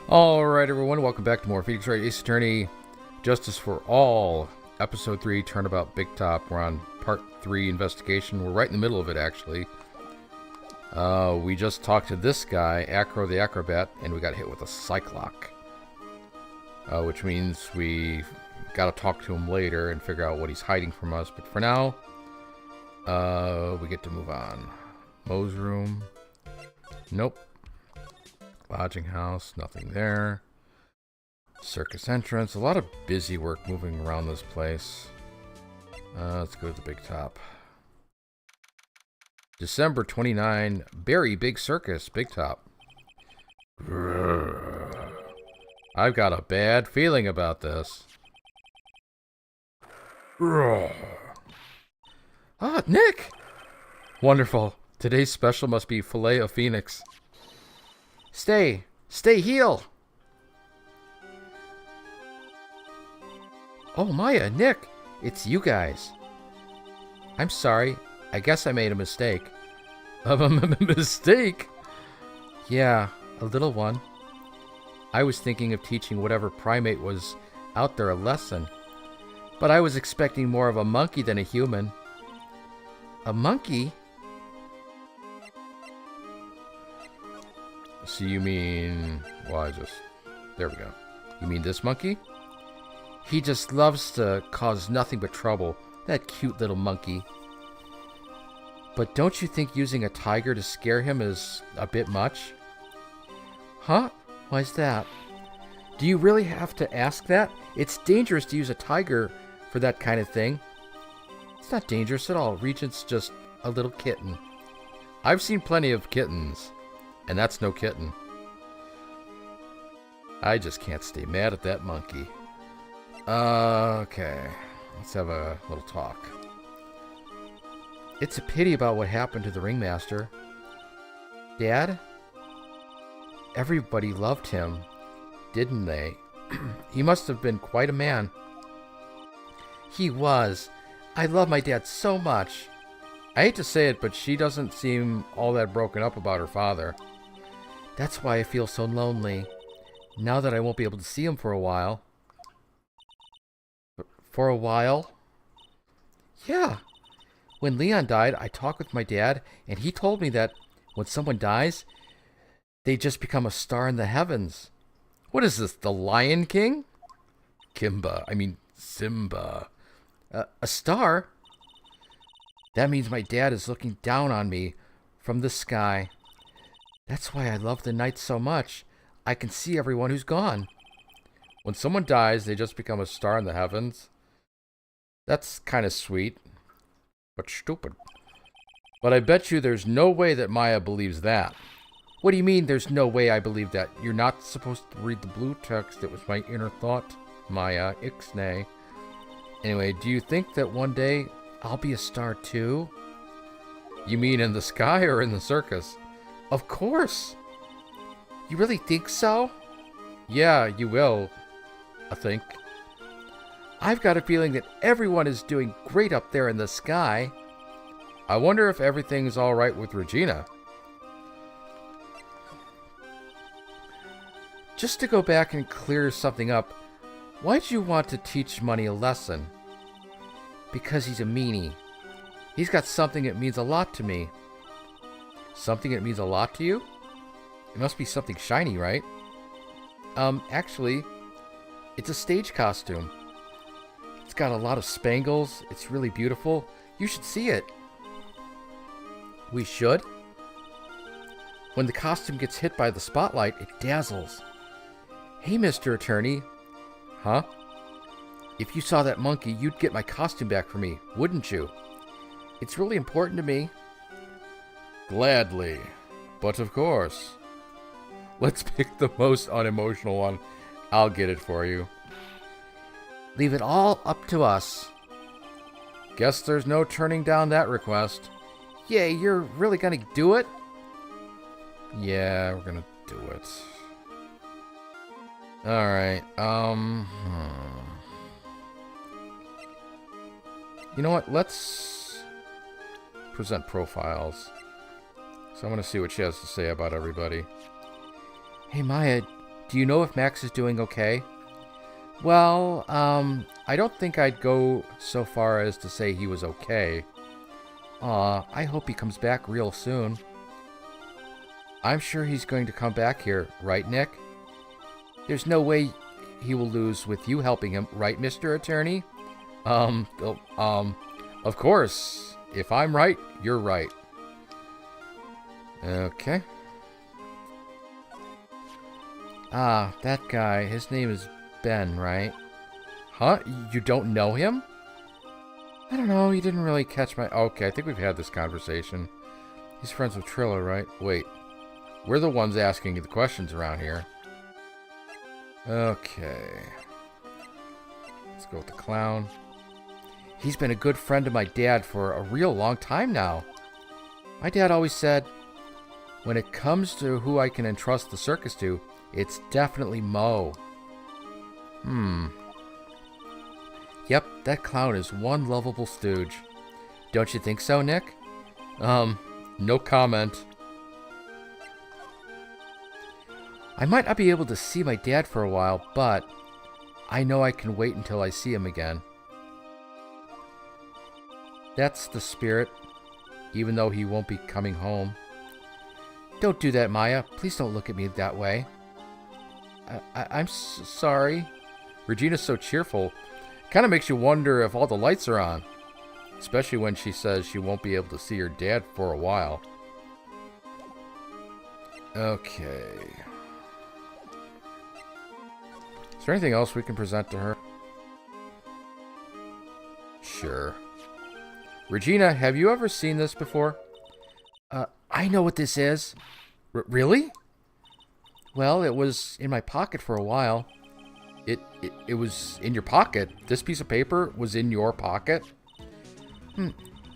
Alright everyone, welcome back to more Phoenix Wright Ace Attorney Justice for All, Episode 3, Turnabout Big Top. We're on Part 3 investigation. We're right in the middle of it, actually. We just talked to this guy, Acro the Acrobat, and we got hit with a Cyclock. Which means we gotta talk to him later and figure out what he's hiding from us. But for now, we get to move on. Moe's room. Nope. Lodging house, nothing there. Circus entrance, a lot of busy work moving around this place. Let's go to the big top. December 29, Berry Big Circus, Big Top. I've got a bad feeling about this. Ah, Nick! Wonderful. Today's special must be Filet of Phoenix. Stay heal. Oh, Maya, Nick, it's you guys. I'm sorry. I guess I made a mistake. A mistake? Yeah, a little one. I was thinking of teaching whatever primate was out there a lesson, but I was expecting more of a monkey than a human. A monkey? So you mean... Well, there we go. You mean this monkey? He just loves to cause nothing but trouble. That cute little monkey. But don't you think using a tiger to scare him is a bit much? Huh? Why's that? Do you really have to ask that? It's dangerous to use a tiger for that kind of thing. It's not dangerous at all. Regent's just a little kitten. I've seen plenty of kittens. And that's no kitten. I just can't stay mad at that monkey. Okay. Let's have a little talk. It's a pity about what happened to the ringmaster. Dad? Everybody loved him, didn't they? He must have been quite a man. He was. I love my dad so much. I hate to say it, but she doesn't seem all that broken up about her father. That's why I feel so lonely, now that I won't be able to see him for a while. For a while? Yeah. When Leon died, I talked with my dad, and he told me that when someone dies, they just become a star in the heavens. What is this, the Lion King? Simba. A star? That means my dad is looking down on me from the sky. That's why I love the night so much. I can see everyone who's gone. When someone dies, they just become a star in the heavens? That's kind of sweet, but stupid. But I bet you there's no way that Maya believes that. What do you mean there's no way I believe that? You're not supposed to read the blue text. It was my inner thought, Maya, ixnay. Anyway, do you think that one day I'll be a star too? You mean in the sky or in the circus? Of course. You really think so? Yeah, you will, I think. I've got a feeling that everyone is doing great up there in the sky. I wonder if everything's all right with Regina. Just to go back and clear something up, why'd you want to teach Money a lesson? Because he's a meanie. He's got something that means a lot to me. Something that means a lot to you? It must be something shiny, right? Actually, it's a stage costume. It's got a lot of spangles. It's really beautiful. You should see it. We should? When the costume gets hit by the spotlight, it dazzles. Hey, Mr. Attorney. Huh? If you saw that monkey, you'd get my costume back for me, wouldn't you? It's really important to me. Gladly. But of course. Let's pick the most unemotional one. I'll get it for you. Leave it all up to us. Guess there's no turning down that request. Yeah, you're really gonna do it? Yeah, we're gonna do it. Alright, You know what, let's present profiles. So I'm gonna see what she has to say about everybody. Hey Maya, Do you know if Max is doing okay? Well, I don't think I'd go so far as to say he was okay. I hope he comes back real soon. I'm sure he's going to come back here, right, Nick? There's no way he will lose with you helping him, right, Mr. Attorney? Of course. If I'm right, you're right. Okay. Ah, that guy. His name is Ben, right? Huh? You don't know him? I don't know. He didn't really catch my... Okay, I think we've had this conversation. He's friends with Trilla, right? Wait. We're the ones asking the questions around here. Okay. Let's go with the clown. He's been a good friend of my dad for a real long time now. My dad always said, when it comes to who I can entrust the circus to, it's definitely Mo. Yep, that clown is one lovable stooge. Don't you think so, Nick? No comment. I might not be able to see my dad for a while, but I know I can wait until I see him again. That's the spirit, even though he won't be coming home. Don't do that, Maya. Please don't look at me that way. I'm sorry. Regina's so cheerful. Kind of makes you wonder if all the lights are on. Especially when she says she won't be able to see her dad for a while. Okay. Is there anything else we can present to her? Sure. Regina, have you ever seen this before? I know what this is. Really? Well, it was in my pocket for a while. It was in your pocket? This piece of paper was in your pocket?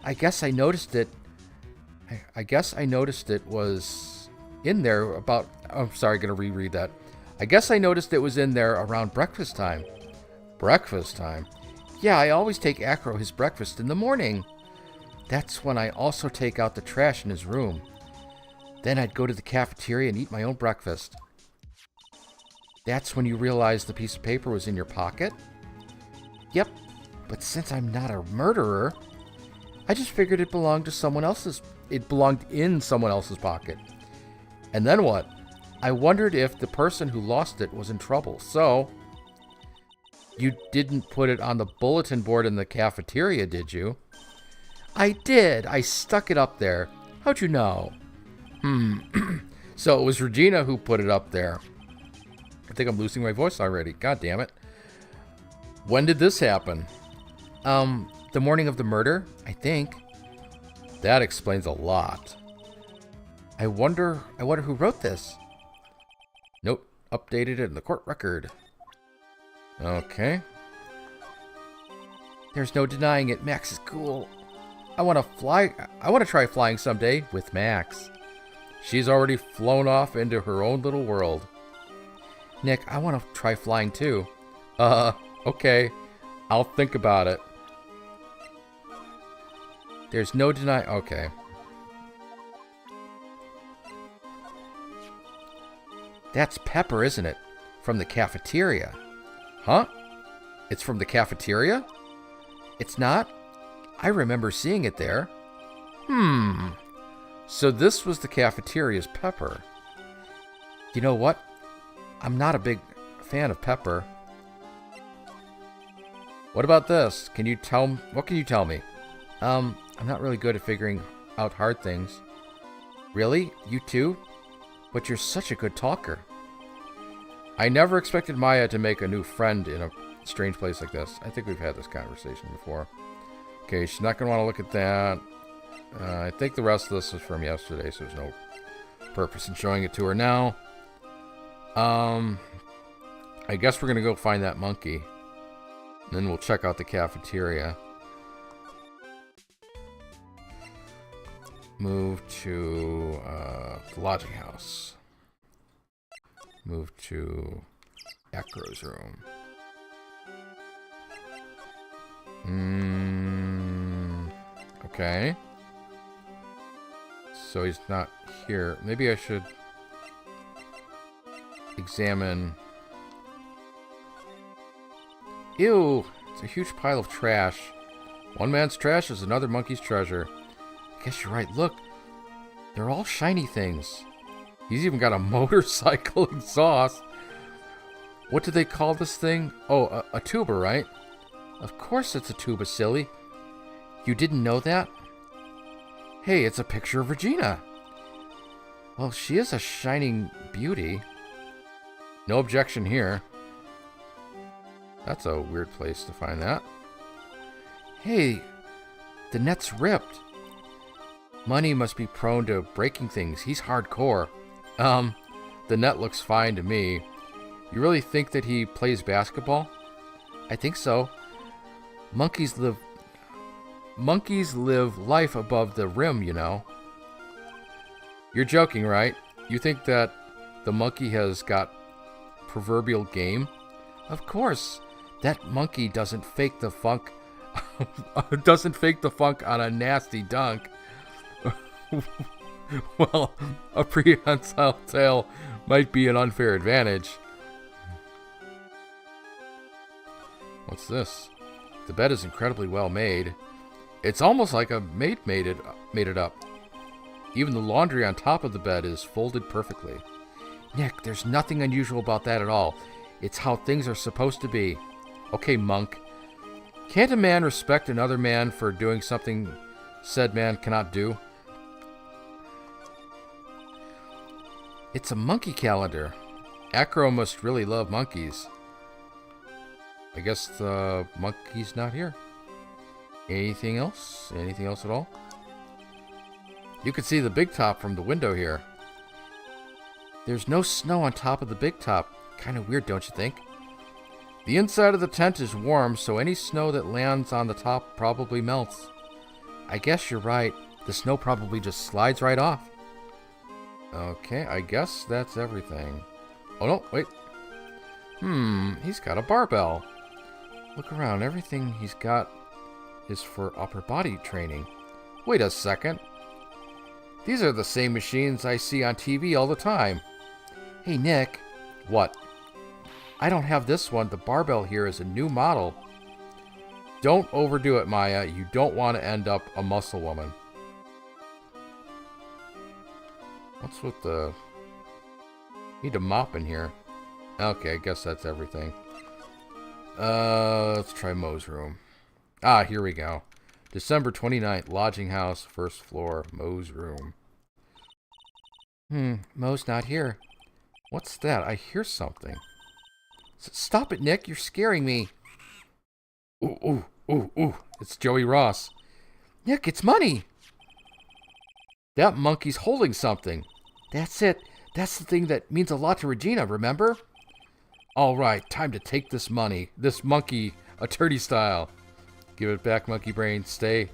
I guess I noticed it. I guess I noticed it was in there about... I'm sorry, gonna reread that. I guess I noticed it was in there around breakfast time. Breakfast time? Yeah, I always take Acro his breakfast in the morning. That's when I also take out the trash in his room. Then I'd go to the cafeteria and eat my own breakfast. That's when you realized the piece of paper was in your pocket? Yep, but since I'm not a murderer, I just figured it belonged to someone else's... It belonged in someone else's pocket. And then what? I wondered if the person who lost it was in trouble, so... You didn't put it on the bulletin board in the cafeteria, did you? I did. I stuck it up there. How'd you know? So it was Regina who put it up there. I think I'm losing my voice already. God damn it. When did this happen? The morning of the murder, I think. That explains a lot. I wonder who wrote this. Nope. Updated it in the court record. Okay. There's no denying it. Max is cool. I want to try flying someday with Max. She's already flown off into her own little world. Nick, I want to try flying too. Okay. I'll think about it. There's no denying... Okay. That's Pepper, isn't it? From the cafeteria. Huh? It's from the cafeteria? It's not? I remember seeing it there. So this was the cafeteria's Pepper. You know what? I'm not a big fan of Pepper. What about this? What can you tell me? I'm not really good at figuring out hard things. Really? You too? But you're such a good talker. I never expected Maya to make a new friend in a strange place like this. I think we've had this conversation before. Okay, she's not going to want to look at that. I think the rest of this is from yesterday, so there's no purpose in showing it to her now. I guess we're going to go find that monkey. Then we'll check out the cafeteria. Move to the lodging house. Move to Acro's room. Okay. So he's not here. Maybe I should examine... Ew! It's a huge pile of trash. One man's trash is another monkey's treasure. I guess you're right. Look, they're all shiny things. He's even got a motorcycle exhaust. What do they call this thing? Oh, a tuba, right? Of course it's a tuba, silly. You didn't know that? Hey, it's a picture of Regina. Well, she is a shining beauty. No objection here. That's a weird place to find that. Hey, the net's ripped. Money must be prone to breaking things. He's hardcore. The net looks fine to me. You really think that he plays basketball? I think so. Monkeys live life above the rim, you know. You're joking, right? You think that the monkey has got proverbial game? Of course. That monkey doesn't fake the funk on a nasty dunk. Well, a prehensile tail might be an unfair advantage. What's this? The bed is incredibly well made. It's almost like a maid made it up. Even the laundry on top of the bed is folded perfectly. Nick, there's nothing unusual about that at all. It's how things are supposed to be. Okay, monk. Can't a man respect another man for doing something said man cannot do? It's a monkey calendar. Acro must really love monkeys. I guess the monkey's not here. Anything else? Anything else at all? You can see the big top from the window here. There's no snow on top of the big top. Kind of weird, don't you think? The inside of the tent is warm, so any snow that lands on the top probably melts. I guess you're right. The snow probably just slides right off. Okay, I guess that's everything. Oh no, wait. He's got a barbell. Look around, everything he's got is for upper body training. Wait a second. These are the same machines I see on TV all the time. Hey, Nick. What? I don't have this one. The barbell here is a new model. Don't overdo it, Maya. You don't want to end up a muscle woman. What's with the... Need a mop in here. Okay, I guess that's everything. Let's try Moe's room. Ah, here we go. December 29th, lodging house, first floor, Moe's room. Moe's not here. What's that? I hear something. Stop it, Nick. You're scaring me. Ooh. It's Joey Ross. Nick, it's money. That monkey's holding something. That's it. That's the thing that means a lot to Regina, remember? All right, time to take this money. This monkey, attorney style. Give it back, monkey brain. Stay.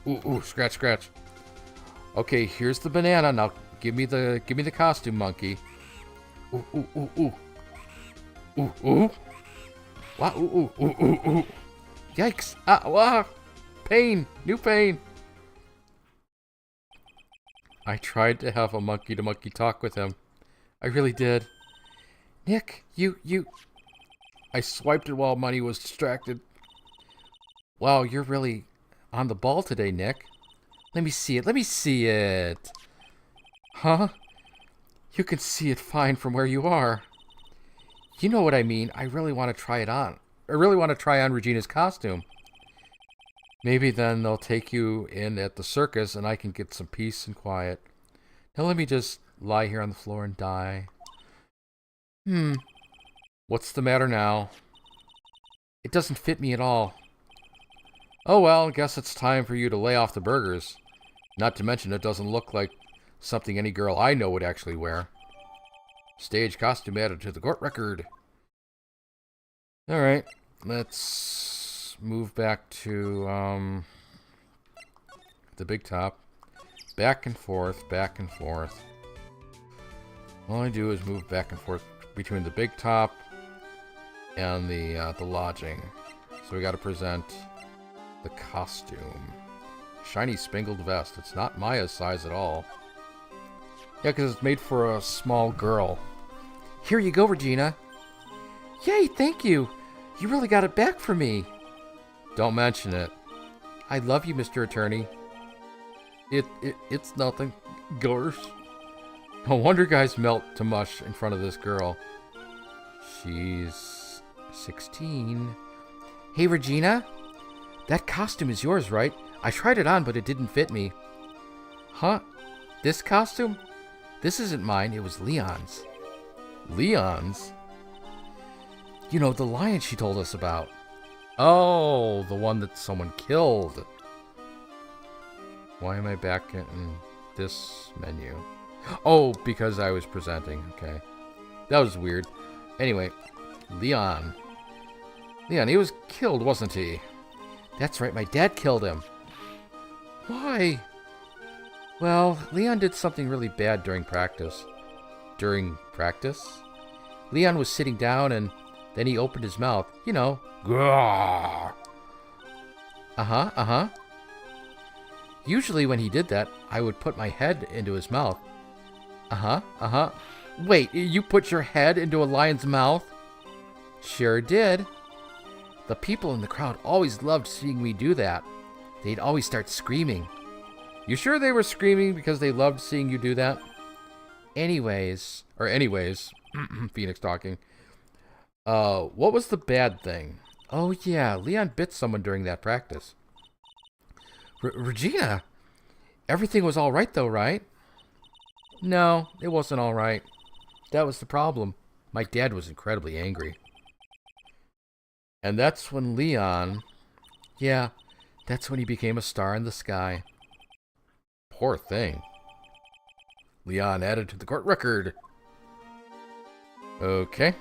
Ooh, scratch. Okay, here's the banana. Now give me the costume, monkey. Ooh. Wow, ooh. Yikes. Pain. New pain. I tried to have a monkey-to-monkey talk with him. I really did. Nick, you... I swiped it while Money was distracted. Wow, you're really on the ball today, Nick. Let me see it. Huh? You can see it fine from where you are. You know what I mean. I really want to try it on. I really want to try on Regina's costume. Maybe then they'll take you in at the circus and I can get some peace and quiet. Now let me just lie here on the floor and die. What's the matter now? It doesn't fit me at all. Oh well, guess it's time for you to lay off the burgers. Not to mention it doesn't look like something any girl I know would actually wear. Stage costume added to the court record. Alright, let's move back to the big top. Back and forth. All I do is move back and forth between the big top and the lodging. So we got to present the costume. Shiny spangled vest. It's not Maya's size at all. Yeah, because it's made for a small girl. Here you go, Regina. Yay, thank you. You really got it back for me. Don't mention it. I love you, Mr. Attorney. It's nothing. Gorsh. No wonder guys melt to mush in front of this girl. She's 16. Hey, Regina. That costume is yours, right? I tried it on, but it didn't fit me. Huh? This costume? This isn't mine. It was Leon's. Leon's? You know, the lion she told us about. Oh, the one that someone killed. Why am I back in this menu? Oh, because I was presenting. Okay. That was weird. Anyway, Leon. Leon, he was killed, wasn't he? That's right, my dad killed him. Why? Well, Leon did something really bad during practice. During practice? Leon was sitting down and then he opened his mouth. You know. Uh-huh, uh-huh. Usually when he did that, I would put my head into his mouth. Uh-huh, uh-huh. Wait, you put your head into a lion's mouth? Sure did. The people in the crowd always loved seeing me do that. They'd always start screaming. You sure they were screaming because they loved seeing you do that? Anyways, Phoenix talking. What was the bad thing? Oh yeah, Leon bit someone during that practice. Regina, everything was all right though, right? No, it wasn't all right. That was the problem. My dad was incredibly angry. And that's when Leon... Yeah, that's when he became a star in the sky. Poor thing. Leon added to the court record. Okay.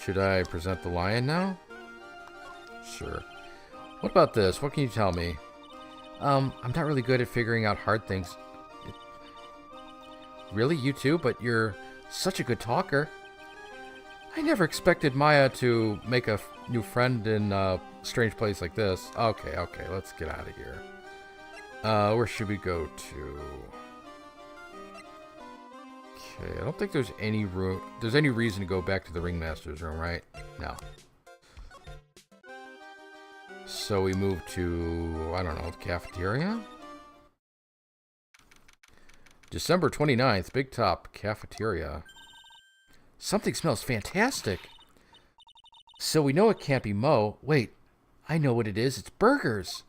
Should I present the lion now? Sure. What about this? What can you tell me? I'm not really good at figuring out hard things. Really? You too? But you're such a good talker. I never expected Maya to make a new friend in a strange place like this. Okay, let's get out of here. Where should we go to? Okay, I don't think there's any room. There's any reason to go back to the ringmaster's room, right? No. So we move to, I don't know, the cafeteria? December 29th, Big Top Cafeteria. Something smells fantastic. So we know it can't be Mo. Wait, I know what it is. It's burgers.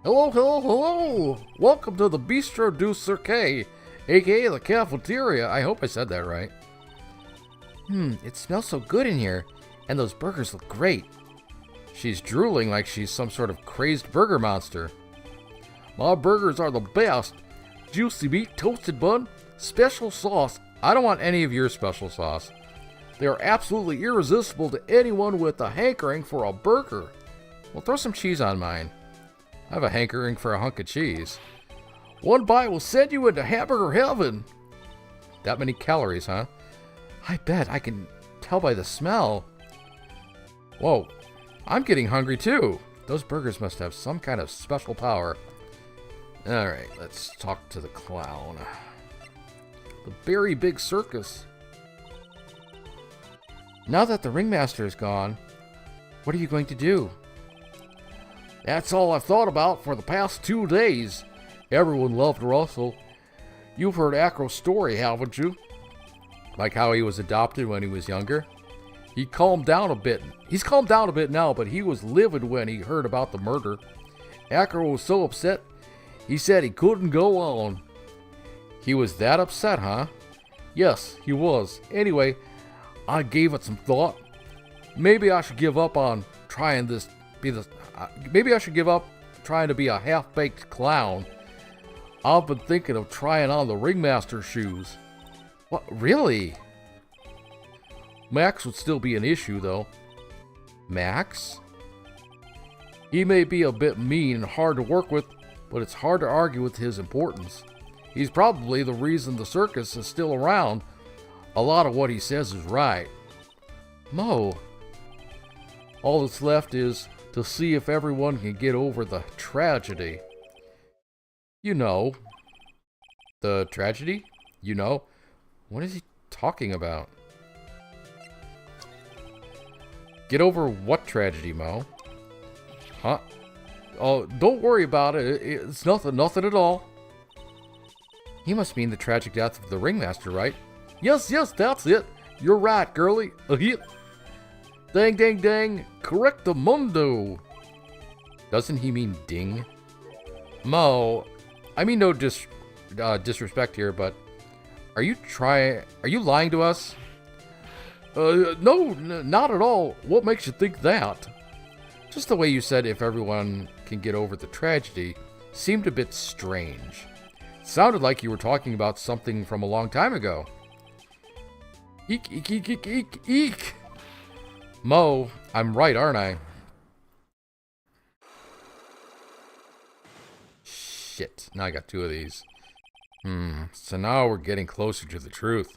Hello, hello, hello. Welcome to the Bistro du Cirque, aka the cafeteria. I hope I said that right. It smells so good in here. And those burgers look great. She's drooling like she's some sort of crazed burger monster. My burgers are the best. Juicy meat, toasted bun, special sauce. I don't want any of your special sauce. They are absolutely irresistible to anyone with a hankering for a burger. Well, throw some cheese on mine. I have a hankering for a hunk of cheese. One bite will send you into hamburger heaven. That many calories, huh? I bet. I can tell by the smell. Whoa, I'm getting hungry too. Those burgers must have some kind of special power. Alright, let's talk to the clown. The Very Big Circus. Now that the ringmaster is gone, what are you going to do? That's all I've thought about for the past 2 days. Everyone loved Russell. You've heard Acro's story, haven't you? Like how he was adopted when he was younger? He calmed down a bit. He's calmed down a bit now, but he was livid when he heard about the murder. Acro was so upset, he said he couldn't go on. He was that upset, huh? Yes, he was. Anyway, I gave it some thought. Maybe I should give up on trying this. Maybe I should give up trying to be a half-baked clown. I've been thinking of trying on the ringmaster's shoes. What, really? Max would still be an issue, though. Max? He may be a bit mean and hard to work with, but it's hard to argue with his importance. He's probably the reason the circus is still around. A lot of what he says is right. Mo. All that's left is to see if everyone can get over the tragedy. You know. The tragedy? You know? What is he talking about? Get over what tragedy, Mo? Huh? Oh, don't worry about it. It's nothing at all. He must mean the tragic death of the ringmaster, right? Yes, that's it. You're right, girlie. Dang, dang, dang. Correctamundo. Doesn't he mean ding? Mo, I mean no disrespect here, but are you lying to us? No, not at all. What makes you think that? Just the way you said if everyone can get over the tragedy seemed a bit strange. It sounded like you were talking about something from a long time ago. Eek, eek, eek, eek, eek, eek. Mo, I'm right, aren't I? Shit, now I got two of these. So now we're getting closer to the truth.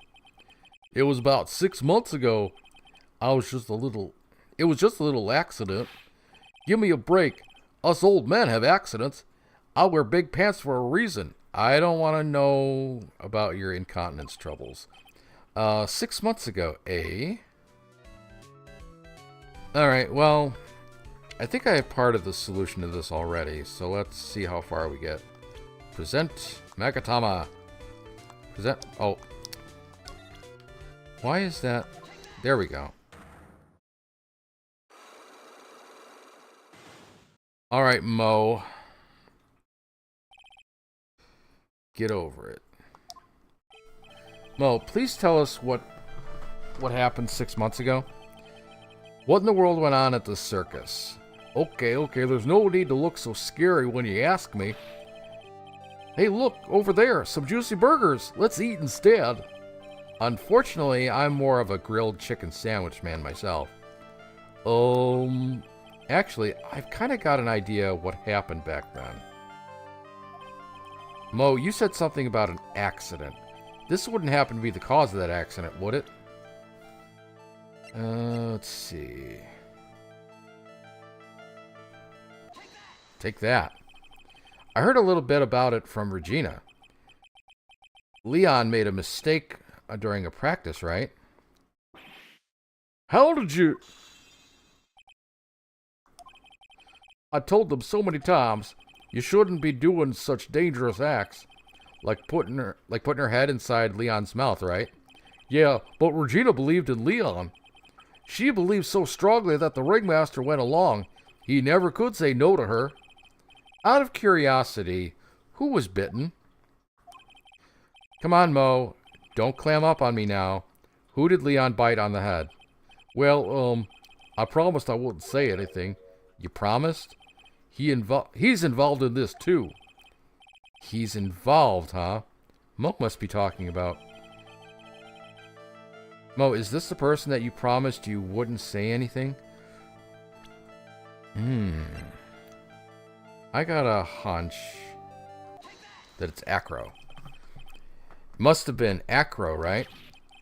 It was about 6 months ago. It was just a little accident. Give me a break. Us old men have accidents. I wear big pants for a reason. I don't want to know about your incontinence troubles. 6 months ago, eh? Alright, well, I think I have part of the solution to this already, so let's see how far we get. Present Magatama. Present. Oh. Why is that? There we go. Alright, Mo. Get over it. Mo, please tell us what happened 6 months ago. What in the world went on at the circus? Okay, there's no need to look so scary when you ask me. Hey, look, over there, some juicy burgers. Let's eat instead. Unfortunately, I'm more of a grilled chicken sandwich man myself. Actually, I've kind of got an idea what happened back then. Mo, you said something about an accident. This wouldn't happen to be the cause of that accident, would it? Let's see. Take that. I heard a little bit about it from Regina. Leon made a mistake during a practice, right? How did you... I told them so many times, you shouldn't be doing such dangerous acts. Like putting her head inside Leon's mouth, right? Yeah, but Regina believed in Leon. She believed so strongly that the ringmaster went along. He never could say no to her. Out of curiosity, who was bitten? Come on, Mo. Don't clam up on me now. Who did Leon bite on the head? Well, I promised I wouldn't say anything. You promised? He's involved in this, too. He's involved, huh? Mo must be talking about... Mo, is this the person that you promised you wouldn't say anything? I got a hunch that it's Acro. Must have been Acro, right?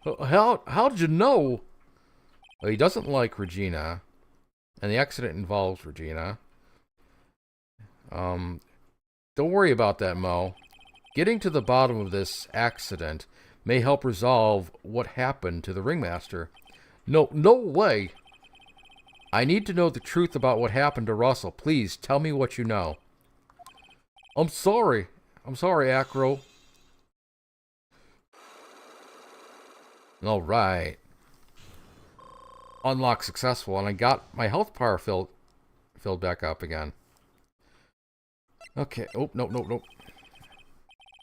How did you know? Well, he doesn't like Regina, and the accident involves Regina. Don't worry about that, Mo. Getting to the bottom of this accident may help resolve what happened to the ringmaster. No way. I need to know the truth about what happened to Russell. Please, tell me what you know. I'm sorry, Acro. Alright. Unlock successful, and I got my health bar filled back up again. Okay, oh, no.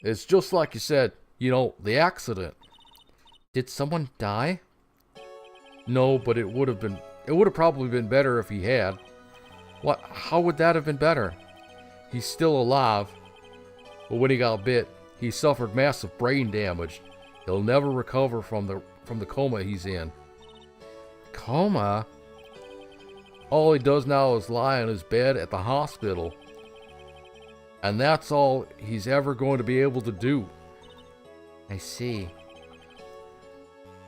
It's just like you said, you know, the accident. Did someone die? No, but it would have probably been better if he had. What? How would that have been better? He's still alive, but when he got bit, he suffered massive brain damage. He'll never recover from the coma he's in. Coma? All he does now is lie on his bed at the hospital. And that's all he's ever going to be able to do. I see.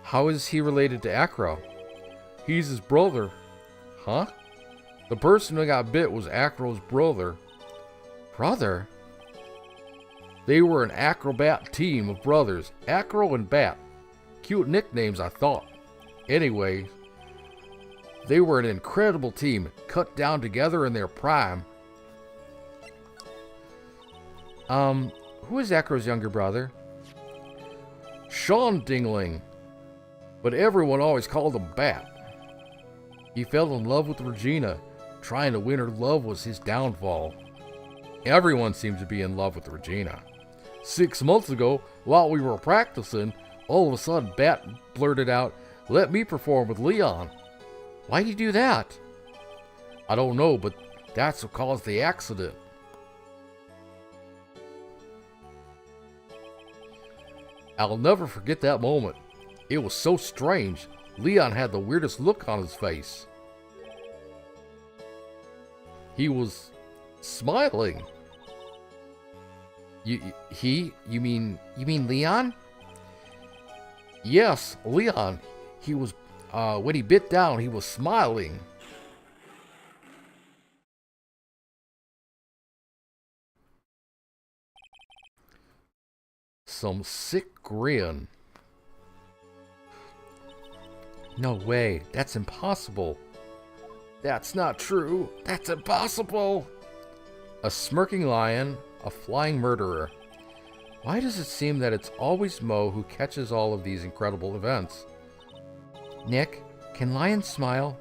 How is he related to Acro? He's his brother. Huh? The person who got bit was Acro's brother. Brother? They were an acrobat team of brothers, Acro and Bat. Cute nicknames, I thought. Anyway, they were an incredible team, cut down together in their prime. Who is Acro's younger brother? Sean Dingling, but everyone always called him Bat. He fell in love with Regina. Trying to win her love was his downfall. Everyone seemed to be in love with Regina. 6 months ago, while we were practicing, all of a sudden Bat blurted out, "Let me perform with Leon." Why'd he do that? I don't know, but that's what caused the accident. I'll never forget that moment. It was so strange. Leon had the weirdest look on his face. He was smiling. You mean Leon? Yes, Leon. He was, when he bit down, he was smiling. Some sick grin. No way, that's impossible. That's not true. That's impossible. A smirking lion, a flying murderer. Why does it seem that it's always Mo who catches all of these incredible events? Nick, can lions smile?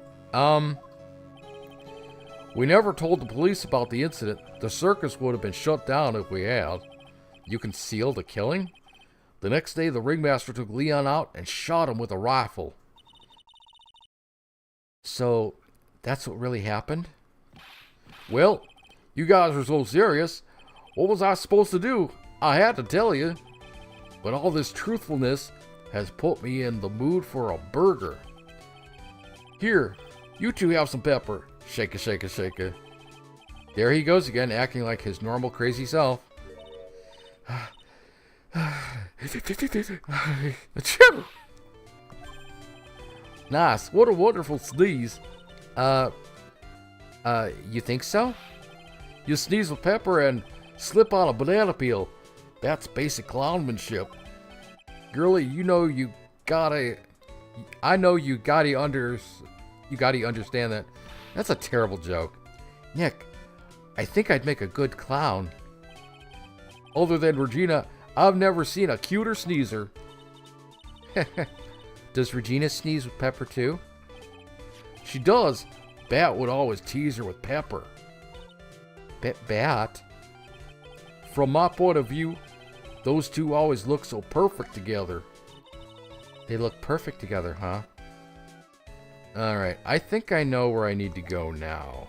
We never told the police about the incident. The circus would have been shut down if we had. You concealed the killing? The next day, the ringmaster took Leon out and shot him with a rifle. So, that's what really happened? Well, you guys are so serious. What was I supposed to do? I had to tell you. But all this truthfulness has put me in the mood for a burger. Here, you two have some pepper. Shake it, shake it, shake it. There he goes again, acting like his normal crazy self. Nice, what a wonderful sneeze. You think so? You sneeze with pepper and slip on a banana peel. That's basic clownmanship. Girlie, I know you gotta understand that. That's a terrible joke. Nick, I think I'd make a good clown. Other than Regina, I've never seen a cuter sneezer. Does Regina sneeze with pepper too? She does. Bat would always tease her with pepper. Bat? From my point of view, those two always look so perfect together. They look perfect together, huh? Alright, I think I know where I need to go now.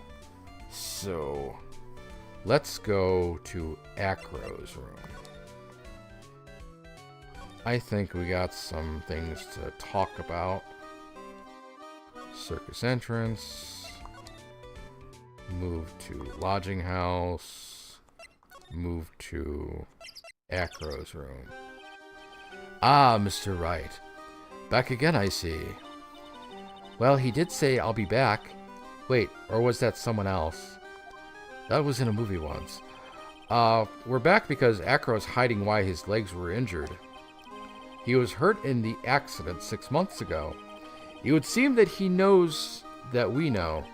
So, let's go to Acro's room. I think we got some things to talk about. Circus entrance. Move to lodging house. Move to Acro's room. Ah, Mr. Wright. Back again, I see. Well, he did say I'll be back. Wait, or was that someone else? That was in a movie once. We're back because Acro's hiding why his legs were injured. He was hurt in the accident 6 months ago. It would seem that he knows that we know.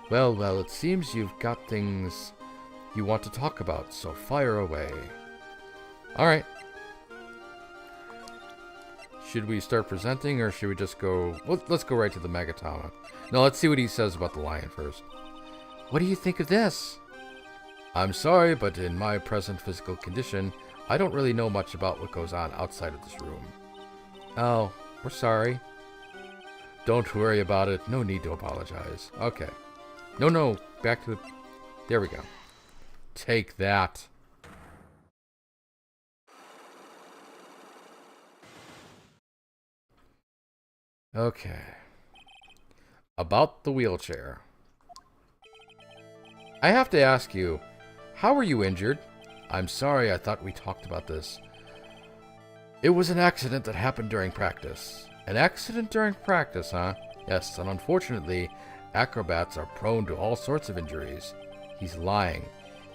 Well, it seems you've got things you want to talk about, so fire away. Alright. Should we start presenting, or should we just go... Let's go right to the Megatama. No, let's see what he says about the lion first. What do you think of this? I'm sorry, but in my present physical condition, I don't really know much about what goes on outside of this room. Oh, we're sorry. Don't worry about it. No need to apologize. Okay. No. Back to the... There we go. Take that. Okay. About the wheelchair. I have to ask you, how were you injured? I'm sorry, I thought we talked about this. It was an accident that happened during practice. An accident during practice, huh? Yes, and unfortunately, acrobats are prone to all sorts of injuries. He's lying.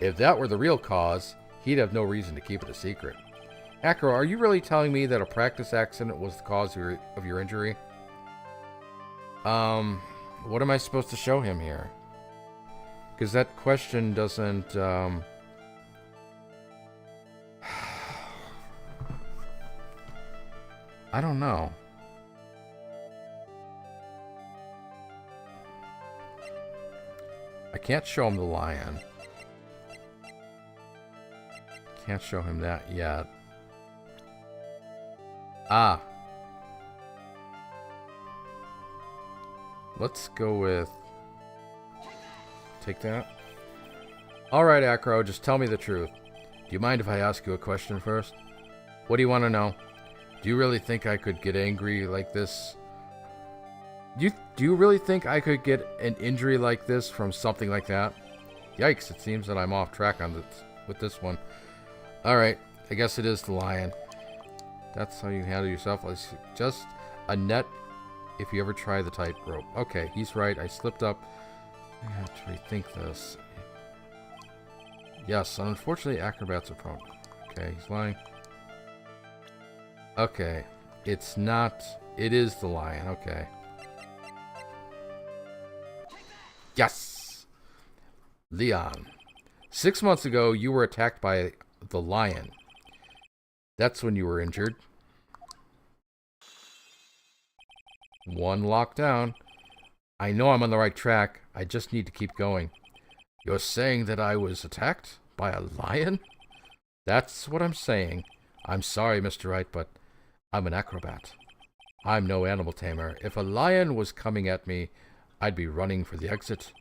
If that were the real cause, he'd have no reason to keep it a secret. Acro, are you really telling me that a practice accident was the cause of your injury? What am I supposed to show him here? Because that question doesn't, I don't know. I can't show him the lion. Can't show him that yet. Ah. Let's go with... Take that. Alright, Acro, just tell me the truth. Do you mind if I ask you a question first? What do you want to know? Do you really think I could get angry like this? Do you really think I could get an injury like this from something like that? Yikes, it seems that I'm off track on with this one. Alright, I guess it is the lion. That's how you handle yourself. It's just a net if you ever try the tightrope. Okay, he's right. I slipped up. I have to rethink this. Yes, unfortunately, acrobats are prone. Okay, he's lying. Okay, it's not... It is the lion. Okay. Yes! Leon. 6 months ago, you were attacked by the lion. That's when you were injured. 1 lockdown. I know I'm on the right track. I just need to keep going. You're saying that I was attacked by a lion? That's what I'm saying. I'm sorry, Mr. Wright, but I'm an acrobat. I'm no animal tamer. If a lion was coming at me, I'd be running for the exit.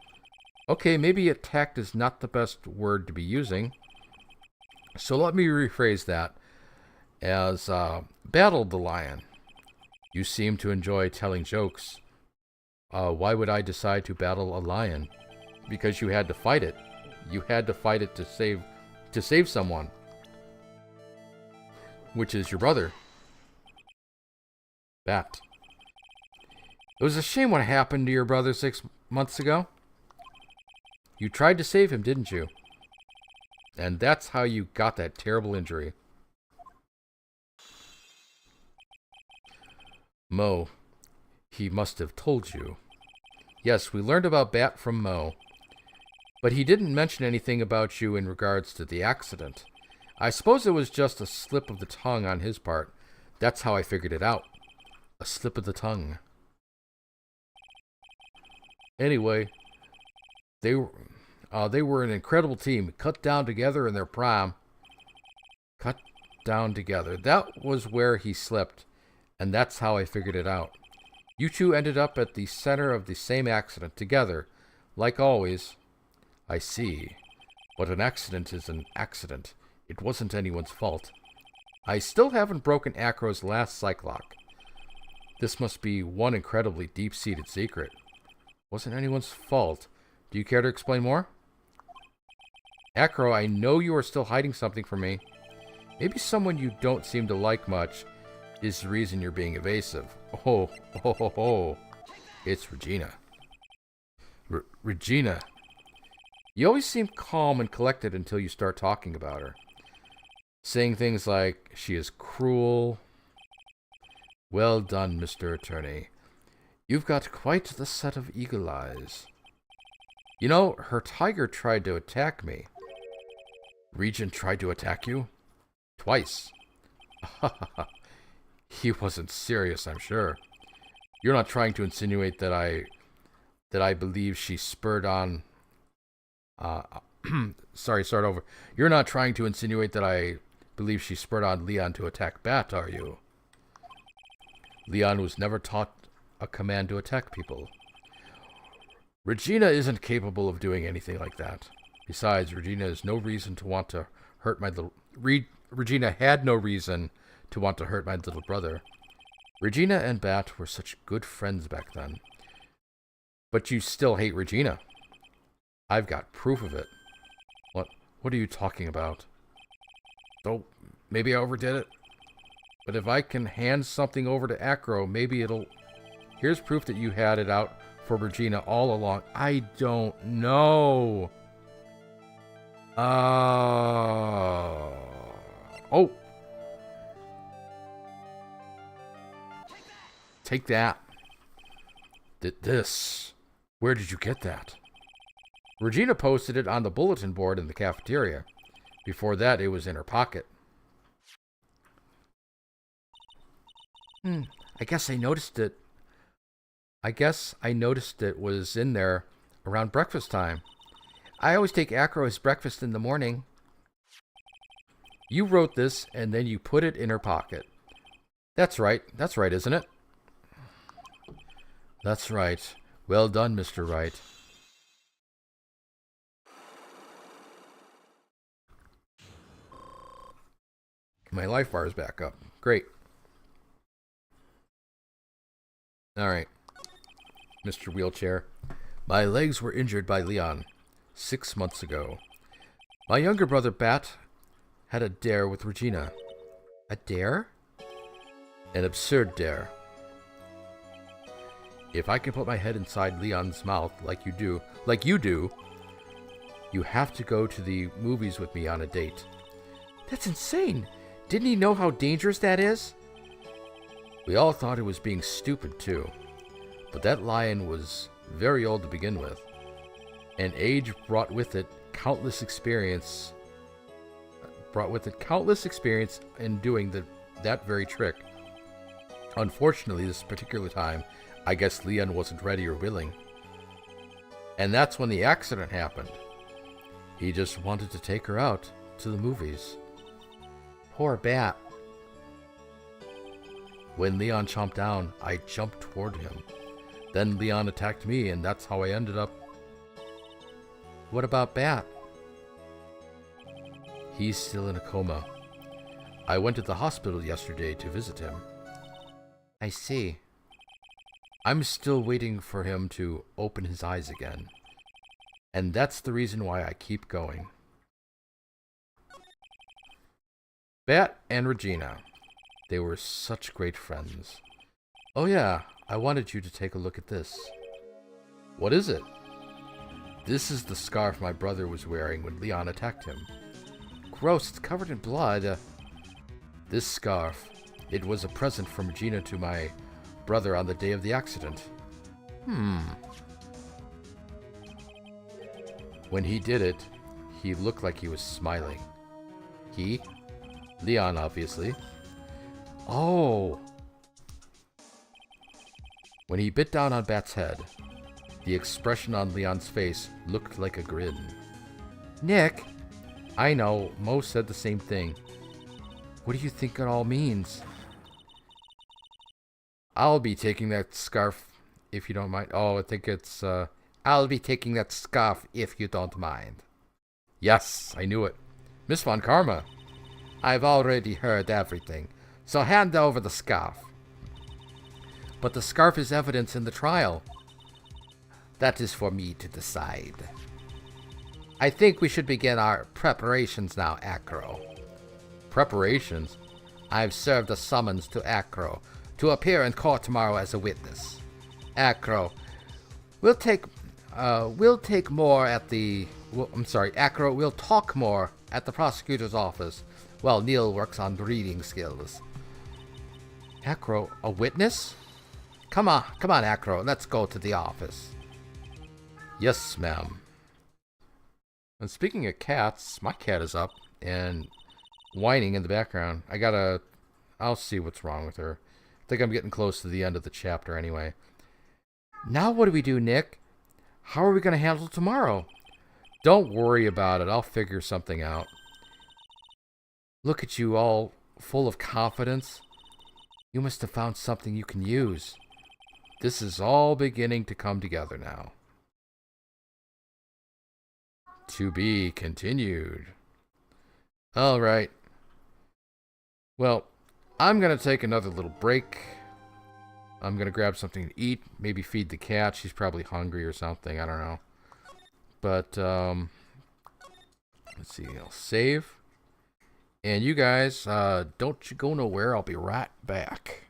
Okay, maybe attacked is not the best word to be using. So let me rephrase that as battled the lion. You seem to enjoy telling jokes. Why would I decide to battle a lion? Because you had to fight it. You had to fight it to save someone. Which is your brother. Bat. It was a shame what happened to your brother 6 months ago. You tried to save him, didn't you? And that's how you got that terrible injury. Mo. He must have told you. Yes, we learned about Bat from Mo. But he didn't mention anything about you in regards to the accident. I suppose it was just a slip of the tongue on his part. That's how I figured it out. A slip of the tongue. Anyway, they were an incredible team. Cut down together in their prime. Cut down together. That was where he slipped. And that's how I figured it out. You two ended up at the center of the same accident together. Like always. I see. But an accident is an accident. It wasn't anyone's fault. I still haven't broken Acro's last psych-lock. This must be one incredibly deep-seated secret. Wasn't anyone's fault. Do you care to explain more? Acro, I know you are still hiding something from me. Maybe someone you don't seem to like much is the reason you're being evasive. Oh. It's Regina. Regina. You always seem calm and collected until you start talking about her. Saying things like, she is cruel. Well done, Mr. Attorney. You've got quite the set of eagle eyes. You know, her tiger tried to attack me. Regent tried to attack you? Twice. He wasn't serious, I'm sure. You're not trying to insinuate that I believe she spurred on... Sorry, start over. You're not trying to insinuate that I believe she spurred on Leon to attack Bat, are you? Leon was never taught a command to attack people. Regina isn't capable of doing anything like that. Besides, Regina has no reason to want to hurt my little... Regina had no reason to want to hurt my little brother. Regina and Bat were such good friends back then. But you still hate Regina. I've got proof of it. What are you talking about? Oh, maybe I overdid it. But if I can hand something over to Acro, maybe it'll... Here's proof that you had it out for Regina all along. I don't know. Oh. Oh! Take that. This. Where did you get that? Regina posted it on the bulletin board in the cafeteria. Before that, it was in her pocket. I guess I noticed it. I guess I noticed it was in there around breakfast time. I always take Acro as breakfast in the morning. You wrote this, and then you put it in her pocket. That's right. That's right, isn't it? That's right. Well done, Mr. Wright. My life bar is back up. Great. All right. Mr. Wheelchair. My legs were injured by Leon 6 months ago. My younger brother, Bat, had a dare with Regina. A dare? An absurd dare. If I can put my head inside Leon's mouth like you do, you have to go to the movies with me on a date. That's insane. Didn't he know how dangerous that is? We all thought it was being stupid, too. But that lion was very old to begin with, and age brought with it countless experience in doing that very trick. Unfortunately, this particular time, I guess Leon wasn't ready or willing. And that's when the accident happened. He just wanted to take her out to the movies. Poor Bat. When Leon chomped down, I jumped toward him. Then Leon attacked me, and that's how I ended up. What about Bat? He's still in a coma. I went to the hospital yesterday to visit him. I see. I'm still waiting for him to open his eyes again. And that's the reason why I keep going. Bat and Regina. They were such great friends. Oh yeah, I wanted you to take a look at this. What is it? This is the scarf my brother was wearing when Leon attacked him. Gross, it's covered in blood. This scarf, it was a present from Regina to my brother on the day of the accident. When he did it, he looked like he was smiling. He? Leon, obviously. Oh! When he bit down on Bat's head, the expression on Leon's face looked like a grin. Nick! I know, Mo said the same thing. What do you think it all means? I'll be taking that scarf, if you don't mind. Oh, I think it's, I'll be taking that scarf, if you don't mind. Yes, I knew it. Miss Von Karma. I've already heard everything, so hand over the scarf. But the scarf is evidence in the trial. That is for me to decide. I think we should begin our preparations now, Acro. Preparations? I've served a summons to Acro to appear in court tomorrow as a witness. Acro, we'll talk more at the prosecutor's office while Neil works on reading skills. Acro, a witness? Come on, Acro, let's go to the office. Yes, ma'am. And speaking of cats, my cat is up and whining in the background. I'll see what's wrong with her. I think I'm getting close to the end of the chapter anyway. Now what do we do, Nick? How are we going to handle tomorrow? Don't worry about it. I'll figure something out. Look at you, all full of confidence. You must have found something you can use. This is all beginning to come together now. To be continued. All right. Well, I'm going to take another little break. I'm going to grab something to eat. Maybe feed the cat. She's probably hungry or something. I don't know. But, let's see. I'll save. And you guys, don't you go nowhere. I'll be right back.